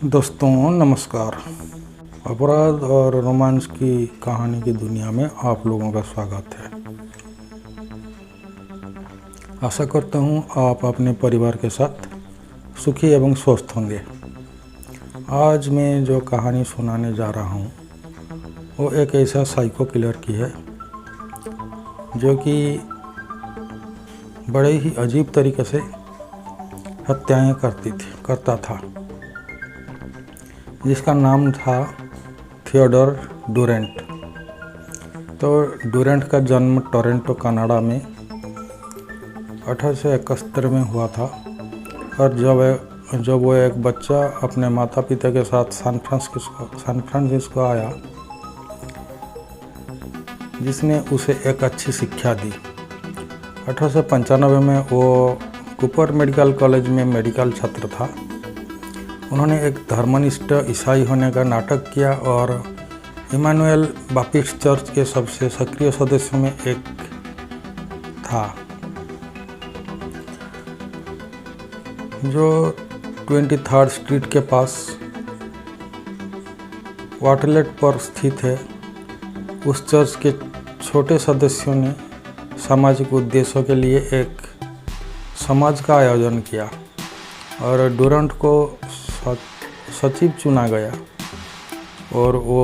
दोस्तों नमस्कार। अपराध और रोमांच की कहानी की दुनिया में आप लोगों का स्वागत है। आशा करता हूँ आप अपने परिवार के साथ सुखी एवं स्वस्थ होंगे। आज मैं जो कहानी सुनाने जा रहा हूँ वो एक ऐसा साइको किलर की है जो कि बड़े ही अजीब तरीके से हत्याएं करता था, जिसका नाम था थियोडोर डुरेंट। तो डुरेंट का जन्म टोरंटो कनाडा में 1871 में हुआ था। और जब वो एक बच्चा अपने माता पिता के साथ सैन फ्रांसिस्को आया, जिसने उसे एक अच्छी शिक्षा दी। 1895 में वो कूपर मेडिकल कॉलेज में मेडिकल छात्र था। उन्होंने एक धर्मनिष्ठ ईसाई होने का नाटक किया और इमानुएल बापिस्ट चर्च के सबसे सक्रिय सदस्यों में एक था, जो 23rd स्ट्रीट के पास वाटलेट पर स्थित है। उस चर्च के छोटे सदस्यों ने सामाजिक उद्देश्यों के लिए एक समाज का आयोजन किया और डुरेंट को सचिव चुना गया। और वो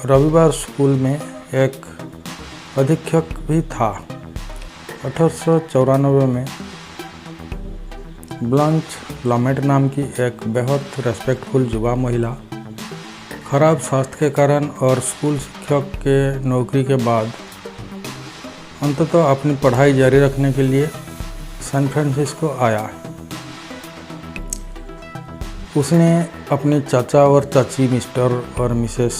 रविवार स्कूल में एक अधीक्षक भी था। 1894 में ब्लांच लामेट नाम की एक बेहद रेस्पेक्टफुल युवा महिला खराब स्वास्थ्य के कारण और स्कूल शिक्षक के नौकरी के बाद अंततः अपनी पढ़ाई जारी रखने के लिए सैन फ्रांसिस्को आया। उसने अपने चाचा और चाची मिस्टर और मिसेस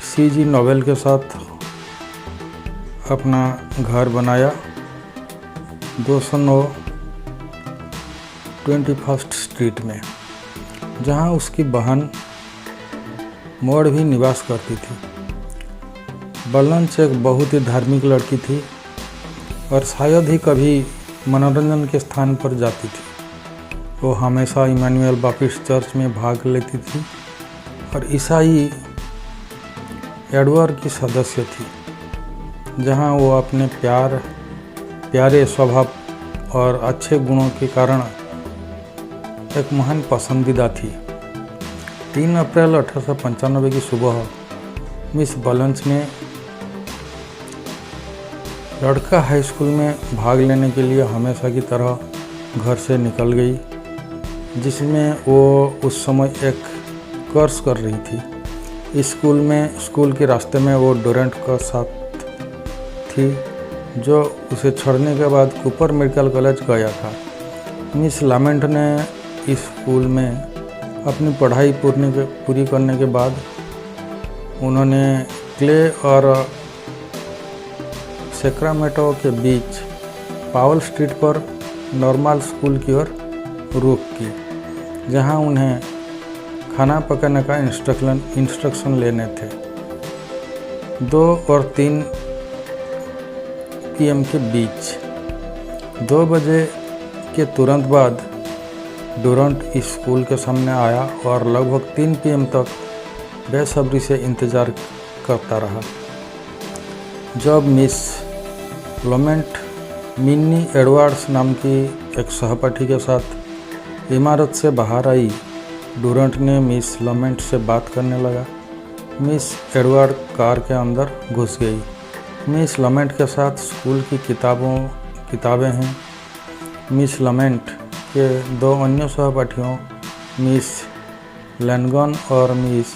C.G. नोवेल के साथ अपना घर बनाया 209 21st स्ट्रीट में, जहां उसकी बहन मॉड भी निवास करती थी। बलंच एक बहुत ही धार्मिक लड़की थी और शायद ही कभी मनोरंजन के स्थान पर जाती थी। वो हमेशा इमानुएल बापिस्ट चर्च में भाग लेती थी और ईसाई एडवर्ड की सदस्य थी, जहां वो अपने प्यारे स्वभाव और अच्छे गुणों के कारण एक महान पसंदीदा थी। 3 अप्रैल 1895 की सुबह मिस बलंच ने लड़का हाई स्कूल में भाग लेने के लिए हमेशा की तरह घर से निकल गई, जिसमें वो उस समय एक कोर्स कर रही थी। स्कूल के रास्ते में वो डुरेंट का साथ थी, जो उसे छोड़ने के बाद कूपर मेडिकल कॉलेज गया था। मिस लामेंट ने इस स्कूल में अपनी पढ़ाई पूरी करने के बाद उन्होंने क्ले और सैक्रामेंटो के बीच पावल स्ट्रीट पर नॉर्मल स्कूल की ओर रुख की, जहां उन्हें खाना पकाने का इंस्ट्रक्शन लेने थे। 2 और 3 PM के बीच 2 बजे के तुरंत बाद डुरेंट इस स्कूल के सामने आया और लगभग 3 PM तक बेसब्री से इंतज़ार करता रहा। जब मिस लामेंट मिन्नी एडवर्ड्स नाम की एक सहपाठी के साथ इमारत से बाहर आई, डुरेंट ने मिस लामेंट से बात करने लगा। मिस एडवर्ड कार के अंदर घुस गई। मिस लामेंट के साथ स्कूल की किताबें हैं। मिस लामेंट के 2 अन्य सहपाठियों मिस लैनगन और मिस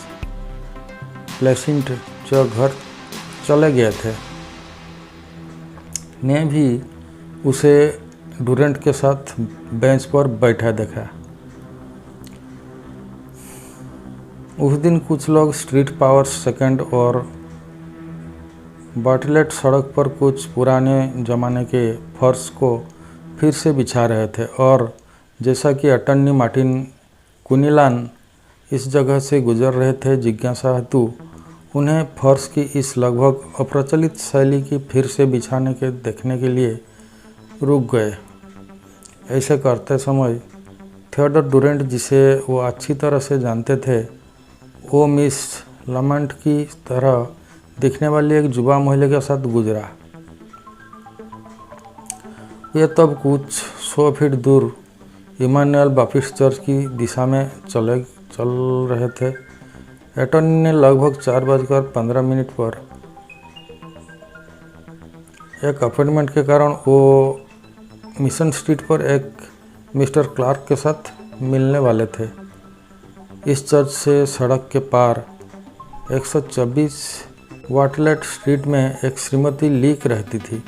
प्लेसेंट, जो घर चले गए थे, ने भी उसे डुरेंट के साथ बेंच पर बैठा देखा। उस दिन कुछ लोग स्ट्रीट पावर सेकंड और बाटलेट सड़क पर कुछ पुराने ज़माने के फर्श को फिर से बिछा रहे थे, और जैसा कि अटर्नी मार्टिन कुनिलान इस जगह से गुजर रहे थे, जिज्ञासा हेतु उन्हें फर्श की इस लगभग अप्रचलित शैली की फिर से बिछाने के देखने के लिए रुक गए। ऐसे करते समय थियोडोर डुरेंट, जिसे वो अच्छी तरह से जानते थे, वो मिस लमेंट की तरह दिखने वाली एक युवा महिला के साथ गुजरा। ये तब कुछ 100 फीट दूर इमानुएल बाप्टिस्ट चर्च की दिशा में चल रहे थे। एटर्नी ने लगभग 4:15 पर एक अपॉइंटमेंट के कारण वो मिशन स्ट्रीट पर एक मिस्टर क्लार्क के साथ मिलने वाले थे। इस चर्च से सड़क के पार 124 वाटलेट स्ट्रीट में एक श्रीमती लीक रहती थी,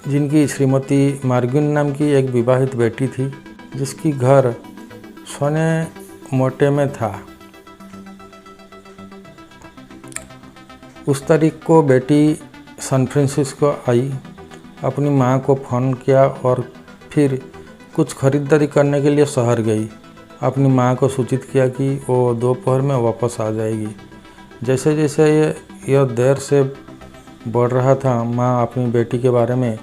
जिनकी श्रीमती मार्गिन नाम की एक विवाहित बेटी थी, जिसकी घर सोने मोटे में था। उस तारीख को बेटी सैन फ्रांसिस्को आई, अपनी माँ को फ़ोन किया और फिर कुछ खरीदारी करने के लिए शहर गई। अपनी माँ को सूचित किया कि वो दोपहर में वापस आ जाएगी। जैसे जैसे यह देर से बढ़ रहा था, माँ अपनी बेटी के बारे में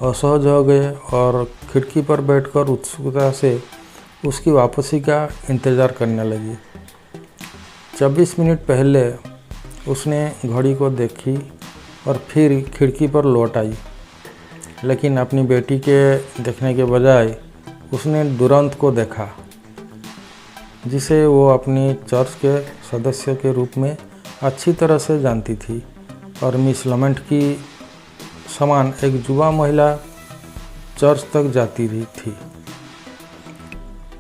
असहज हो गए और खिड़की पर बैठकर उत्सुकता से उसकी वापसी का इंतज़ार करने लगी। 24 मिनट पहले उसने घड़ी को देखी और फिर खिड़की पर लौट आई, लेकिन अपनी बेटी के देखने के बजाय उसने दुरंत को देखा, जिसे वो अपनी चर्च के सदस्य के रूप में अच्छी तरह से जानती थी और मिस लमेंट की समान एक युवा महिला चर्च तक जाती रही थी,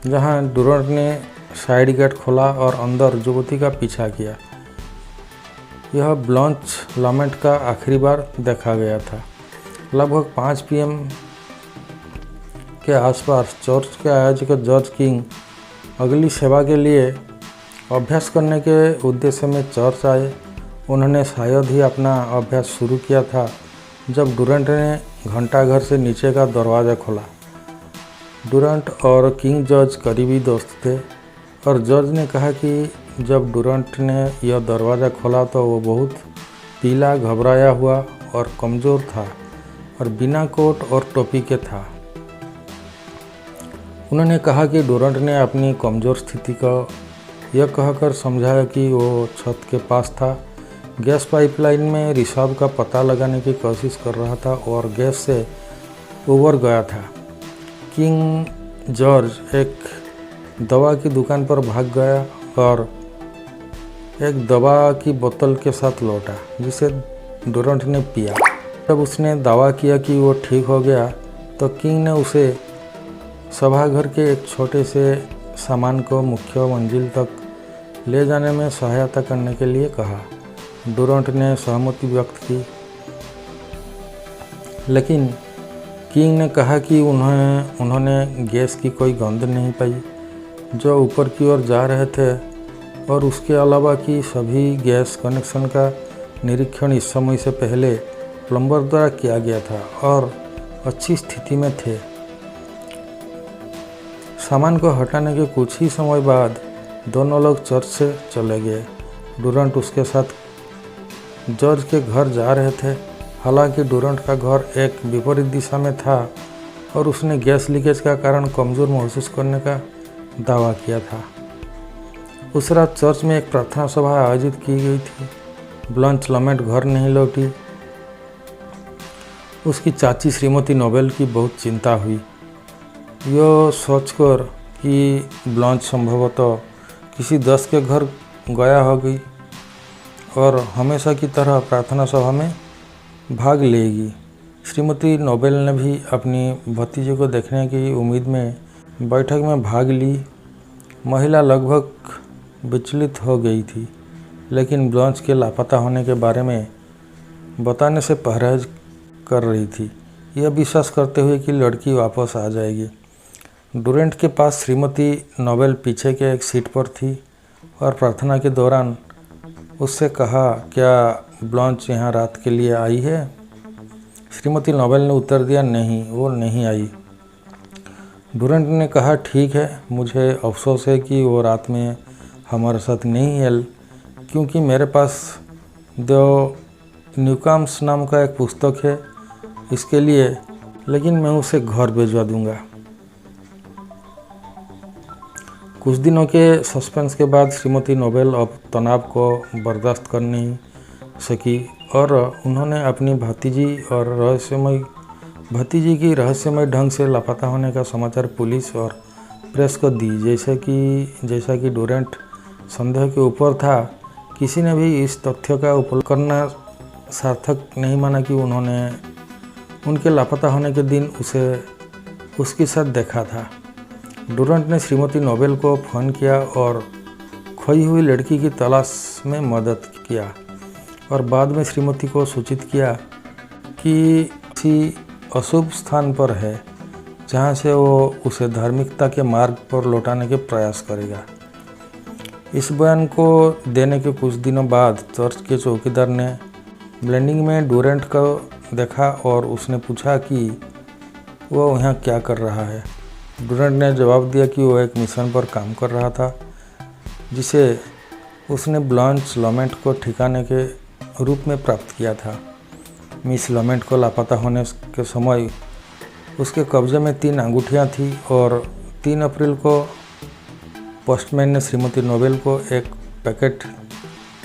जहां डुरंट ने साइड गेट खोला और अंदर युवती का पीछा किया। यह ब्लांच लमेंट का आखिरी बार देखा गया था। लगभग 5 PM के आसपास चर्च के आयोजक जॉर्ज किंग अगली सेवा के लिए अभ्यास करने के उद्देश्य में चर्च आए। उन्होंने शायद ही अपना अभ्यास शुरू किया था जब डुरंट ने घंटाघर से नीचे का दरवाज़ा खोला। डुरंट और किंग जॉर्ज करीबी दोस्त थे और जॉर्ज ने कहा कि जब डुरंट ने यह दरवाज़ा खोला तो वो बहुत पीला, घबराया हुआ और कमज़ोर था और बिना कोट और टोपी के था। उन्होंने कहा कि डुरंट ने अपनी कमज़ोर स्थिति को यह कहकर समझाया कि वो छत के पास था, गैस पाइपलाइन में रिसाव का पता लगाने की कोशिश कर रहा था और गैस से उबर गया था। किंग जॉर्ज एक दवा की दुकान पर भाग गया और एक दवा की बोतल के साथ लौटा, जिसे डुरंट ने पिया। जब उसने दावा किया कि वो ठीक हो गया तो किंग ने उसे सभाघर के एक छोटे से सामान को मुख्य मंजिल तक ले जाने में सहायता करने के लिए कहा। डुरंट ने सहमति व्यक्त की, लेकिन किंग ने कहा कि उन्होंने गैस की कोई गंध नहीं पाई जो ऊपर की ओर जा रहे थे, और उसके अलावा कि सभी गैस कनेक्शन का निरीक्षण इस समय से पहले प्लम्बर द्वारा किया गया था और अच्छी स्थिति में थे। सामान को हटाने के कुछ ही समय बाद दोनों लोग चर्च से चले गए। डुरंट उसके साथ जॉर्ज के घर जा रहे थे। हालांकि डुरंट का घर एक विपरीत दिशा में था और उसने गैस लीकेज का कारण कमज़ोर महसूस करने का दावा किया था। उस रात चर्च में एक प्रार्थना सभा आयोजित की गई थी। ब्लांच लमेंट घर नहीं लौटी। उसकी चाची श्रीमती नोबेल की बहुत चिंता हुई, यह सोचकर कि ब्लांच संभवतः किसी दोस्त के घर गया होगी और हमेशा की तरह प्रार्थना सभा में भाग लेगी। श्रीमती नोबेल ने भी अपनी भतीजे को देखने की उम्मीद में बैठक में भाग ली। महिला लगभग विचलित हो गई थी, लेकिन ब्लांच के लापता होने के बारे में बताने से परहेज कर रही थी, यह विश्वास करते हुए कि लड़की वापस आ जाएगी। डुरंट के पास श्रीमती नोबेल पीछे के एक सीट पर थी और प्रार्थना के दौरान उससे कहा, क्या ब्लांच यहाँ रात के लिए आई है? श्रीमती नोबेल ने उत्तर दिया, नहीं, वो नहीं आई। डुरंट ने कहा, ठीक है, मुझे अफसोस है कि वो रात में हमारे साथ नहीं है, क्योंकि मेरे पास द न्यूकम्स नाम का एक पुस्तक है इसके लिए, लेकिन मैं उसे घर भिजवा दूंगा। कुछ दिनों के सस्पेंस के बाद श्रीमती नोबेल अब तनाव को बर्दाश्त कर नहीं सकी और उन्होंने अपनी भतीजी की रहस्यमय ढंग से लापता होने का समाचार पुलिस और प्रेस को दी। जैसा कि डोरेंट संदेह के ऊपर था, किसी ने भी इस तथ्य का उपयोग करना सार्थक नहीं माना कि उन्होंने उनके लापता होने के दिन उसे उसके साथ देखा था। डोरेंट ने श्रीमती नोबेल को फ़ोन किया और खोई हुई लड़की की तलाश में मदद किया और बाद में श्रीमती को सूचित किया कि किसी अशुभ स्थान पर है जहां से वो उसे धार्मिकता के मार्ग पर लौटाने के प्रयास करेगा। इस बयान को देने के कुछ दिनों बाद चर्च के चौकीदार ने ब्लेंडिंग में डोरेंट को देखा और उसने पूछा कि वह यहाँ क्या कर रहा है। डोरेंट ने जवाब दिया कि वह एक मिशन पर काम कर रहा था जिसे उसने ब्लांच लॉमेंट को ठिकाने के रूप में प्राप्त किया था। मिस लॉमेंट को लापता होने के समय उसके कब्जे में 3 अंगूठियाँ थीं और 3 अप्रैल को पोस्टमैन ने श्रीमती नोबेल को एक पैकेट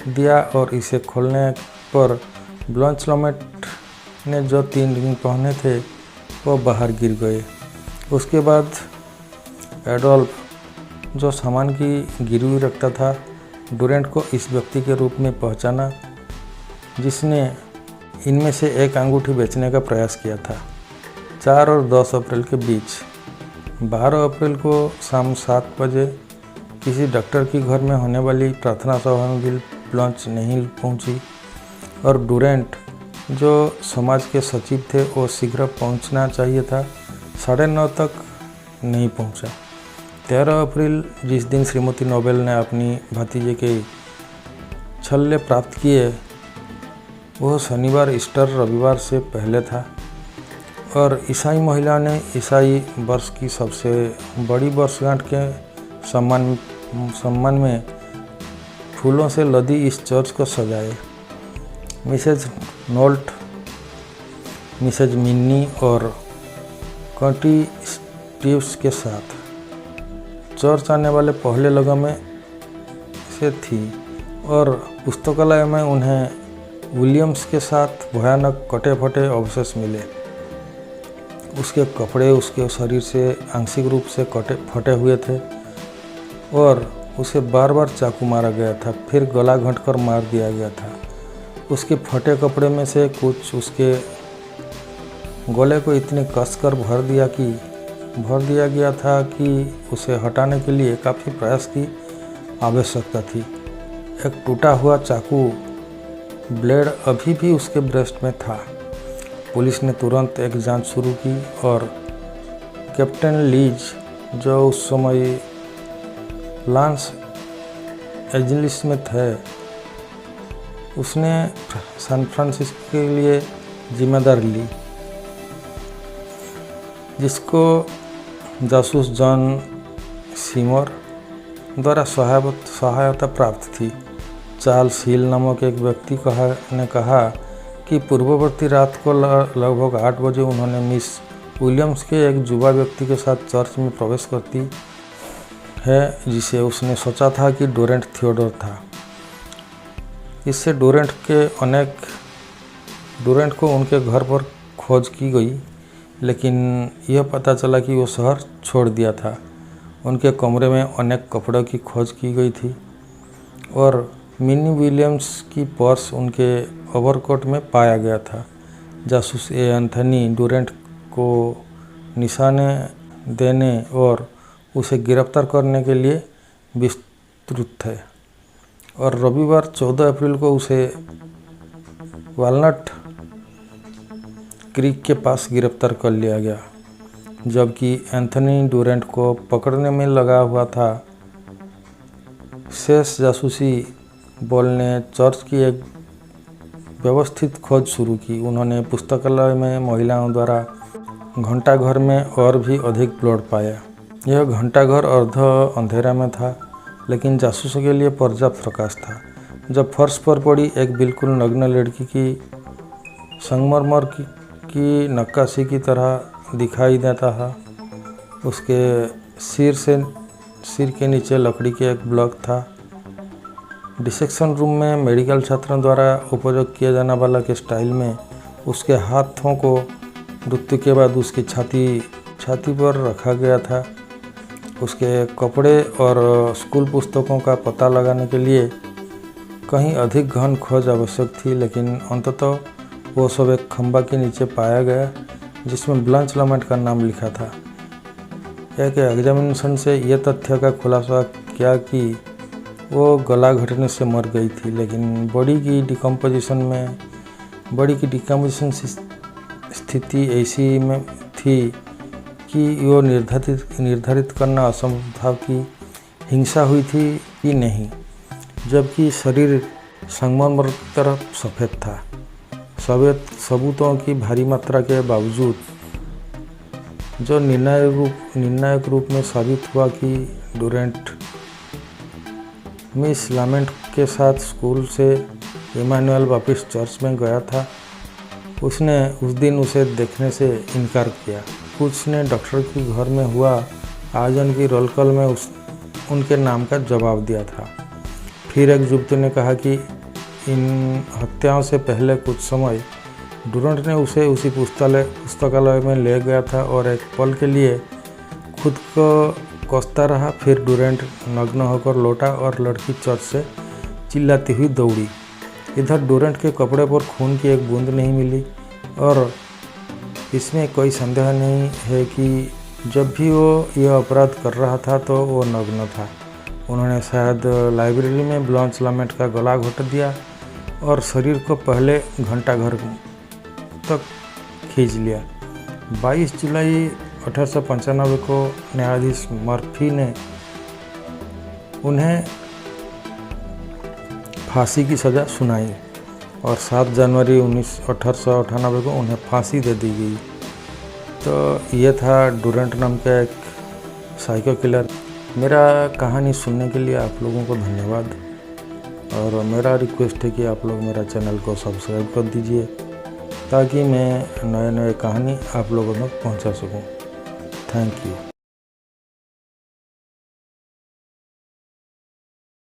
दिया और इसे खोलने पर ब्लांच लॉमेंट ने जो 3 रिंग पहने थे वो बाहर गिर गए। उसके बाद एडोल्फ, जो सामान की गिरवी रखता था, डोरेंट को इस व्यक्ति के रूप में पहचाना जिसने इनमें से एक अंगूठी बेचने का प्रयास किया था। 4 और 10 अप्रैल के बीच 12 अप्रैल को शाम 7 बजे किसी डॉक्टर की घर में होने वाली प्रार्थना सभा में भी ब्लांच नहीं पहुंची और डोरेंट, जो समाज के सचिव थे, वो शीघ्र पहुंचना चाहिए था, 9:30 तक नहीं पहुंचा। 13 अप्रैल, जिस दिन श्रीमती नोबेल ने अपनी भतीजे के छल्ले प्राप्त किए, वह शनिवार, ईस्टर, रविवार से पहले था और ईसाई महिला ने ईसाई वर्ष की सबसे बड़ी वर्षगांठ के सम्मान में फूलों से लदी इस चर्च को सजाए। मिसेज नोल्ट, मिसेज मिन्नी और कर्टी स्टीव्स के साथ चर्च आने वाले पहले लोगों में से थी और पुस्तकालय में उन्हें विलियम्स के साथ भयानक कटे-फटे अवशेष मिले। उसके कपड़े उसके शरीर से आंशिक रूप से फटे हुए थे और उसे बार बार चाकू मारा गया था, फिर गला घोंटकर मार दिया गया था। उसके फटे कपड़े में से कुछ उसके गले को इतने कसकर भर दिया गया था कि उसे हटाने के लिए काफ़ी प्रयास की आवश्यकता थी। एक टूटा हुआ चाकू ब्लेड अभी भी उसके ब्रेस्ट में था। पुलिस ने तुरंत एक जांच शुरू की और कैप्टन लीज, जो उस समय लॉस एंजलिस में थे, उसने सैन फ्रांसिस्को के लिए जिम्मेदारी ली, जिसको जासूस जॉन सीमोर द्वारा सहायता प्राप्त थी। चार्ल्स हिल नामक एक व्यक्ति ने कहा कि पूर्ववर्ती रात को लगभग 8 बजे उन्होंने मिस विलियम्स के एक युवा व्यक्ति के साथ चर्च में प्रवेश करती है जिसे उसने सोचा था कि डोरेंट थियोडोर था। इससे डोरेंट को उनके घर पर खोज की गई, लेकिन यह पता चला कि वो शहर छोड़ दिया था। उनके कमरे में अनेक कपड़ों की खोज की गई थी और मिनी विलियम्स की पर्स उनके ओवरकोट में पाया गया था। जासूस एंथनी डोरेंट को निशाने देने और उसे गिरफ्तार करने के लिए विस्तृत थे और रविवार 14 अप्रैल को उसे वालनट क्रीक के पास गिरफ्तार कर लिया गया। जबकि एंथनी डोरेंट को पकड़ने में लगा हुआ था, शेष जासूसी बल ने चर्च की एक व्यवस्थित खोज शुरू की। उन्होंने पुस्तकालय में महिलाओं द्वारा घंटाघर में और भी अधिक ब्लड पाया। यह घंटाघर अर्ध अंधेरा में था, लेकिन जासूसों के लिए पर्याप्त प्रकाश था। जब फर्श पर पड़ी एक बिल्कुल नग्न लड़की की संगमरमर की नक्काशी की तरह दिखाई देता था, उसके सिर के नीचे लकड़ी के एक ब्लॉक था। डिसेक्शन रूम में मेडिकल छात्रों द्वारा उपयोग किया जाने वाला के स्टाइल में उसके हाथों को मृत्यु के बाद उसकी छाती पर रखा गया था। उसके कपड़े और स्कूल पुस्तकों का पता लगाने के लिए कहीं अधिक गहन खोज आवश्यक थी, लेकिन अंततः वो सब एक खंभा के नीचे पाया गया जिसमें ब्लांच लामेट का नाम लिखा था। एक एग्जामिनेशन से यह तथ्य का खुलासा किया कि वो गला घटने से मर गई थी, लेकिन बॉडी की डिकम्पोजिशन स्थिति ऐसी में थी कि वो निर्धारित करना असंभव था कि हिंसा हुई थी कि नहीं, जबकि शरीर संगमरमर की तरह सफ़ेद था। सबूतों की भारी मात्रा के बावजूद जो निर्णायक रूप में साबित हुआ कि डुरेंट मिस लामेंट के साथ स्कूल से इमानुएल वापस चर्च में गया था, उसने उस दिन उसे देखने से इनकार किया। कुछ ने डॉक्टर के घर में हुआ आयोजन की रोल कॉल में उनके नाम का जवाब दिया था। फिर एक युवती ने कहा कि इन हत्याओं से पहले कुछ समय डुरंट ने उसे उसी पुस्तकालय में ले गया था और एक पल के लिए खुद को कोसता रहा। फिर डुरंट नग्न होकर लौटा और लड़की चर्च से चिल्लाती हुई दौड़ी। इधर डुरंट के कपड़े पर खून की एक बूंद नहीं मिली और इसमें कोई संदेह नहीं है कि जब भी वो यह अपराध कर रहा था तो वो नग्न था। उन्होंने शायद लाइब्रेरी में ब्लांच लामेट का गला घोट दिया और शरीर को पहले घंटा घर तक खींच लिया। 22 जुलाई 1895 को न्यायाधीश मर्फी ने उन्हें फांसी की सज़ा सुनाई और 7 जनवरी 1898 को उन्हें फांसी दे दी गई। तो ये था डुरंट नाम का एक साइको किलर। मेरा कहानी सुनने के लिए आप लोगों को धन्यवाद और मेरा रिक्वेस्ट है कि आप लोग मेरा चैनल को सब्सक्राइब कर दीजिए ताकि मैं नए कहानी आप लोगों तक पहुंचा सकूं। Thank you.